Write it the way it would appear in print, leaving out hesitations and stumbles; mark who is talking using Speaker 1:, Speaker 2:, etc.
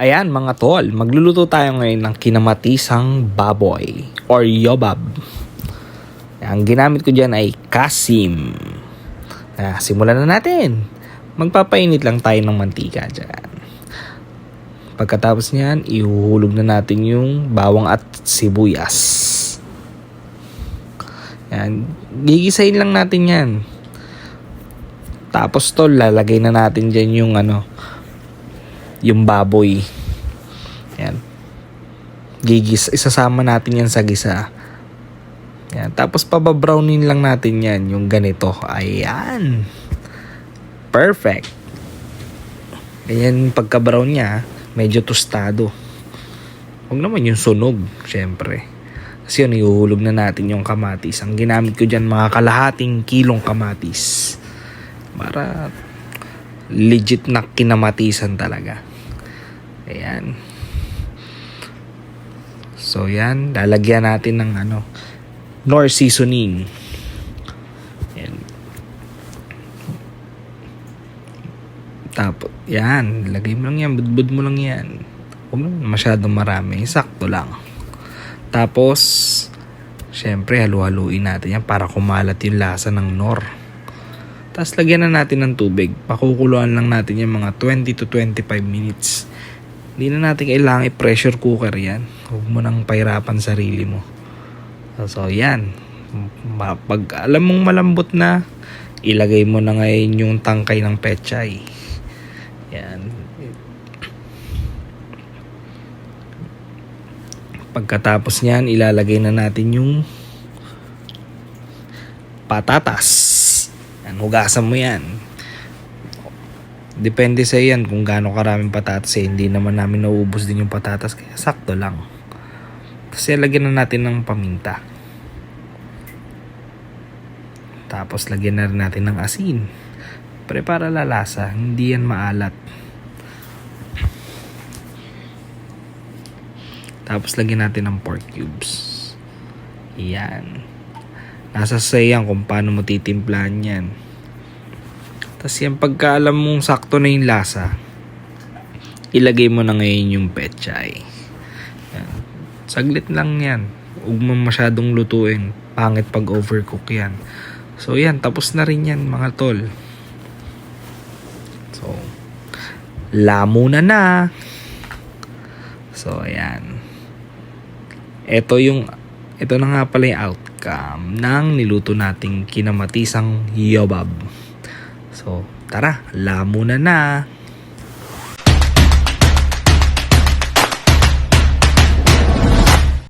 Speaker 1: Ayan mga tol, magluluto tayo ngayon ng kinamatisang baboy or yobab. Ang ginamit ko dyan ay kasim. Simulan na natin. Magpapainit lang tayo ng mantika dyan. Pagkatapos niyan, ihuhulog na natin yung bawang at sibuyas. Yan. Gigisahin lang natin yan. Tapos tol, lalagay na natin dyan yung baboy. Yan. Isasama natin yan sa gisa. Yan. Tapos pababrownin lang natin yan, yung ganito. Ayan. Perfect. Ganyan pagka-brown niya, medyo tostado. Huwag naman yung sunog, syempre. Kasi yun, ihuhulog na natin yung kamatis. Ang ginamit ko dyan, mga kalahating kilong kamatis. Para legit na kinamatisan talaga. Ayan. So yan, lalagyan natin ng Knorr seasoning. Ayan. Tapos, yan, lagay mo lang yan, budbud mo lang yan. Huwag naman masyadong marami, sakto lang. Tapos, syempre, halu-haluin natin yan para kumalat yung lasa ng Knorr. Tapos, lagyan na natin ng tubig. Pakukuluan lang natin yung mga 20 to 25 minutes. Hindi na natin kailangan i-pressure cooker yan. Huwag mo nang pahirapan sarili mo. So, yan. Pag alam mong malambot na, ilagay mo na ngayon yung tangkay ng pechay. Yan. Pagkatapos niyan, ilalagay na natin yung patatas. Yan, hugasan mo yan. Depende sa yan kung gaano karaming patatas. Hindi naman namin nauubos din yung patatas. Kaya sakto lang. Kasi lagyan na natin ng paminta. Tapos lagyan na rin natin ng asin. Para lalasa. Hindi yan maalat. Tapos lagyan natin ng pork cubes. Yan. Nasa sayan kung paano mo titimplahan yan. Tapos yan, pagka alam mong sakto na yung lasa, ilagay mo na ngayon yung pechay. Yan. Saglit lang yan. Huwag mo masyadong lutuin. Pangit pag overcook yan. So yan, tapos na rin yan mga tol. So, lamo na. So, ayan. Ito na nga pala yung outcome ng niluto nating kinamatisang yobab. So, tara, lamo na.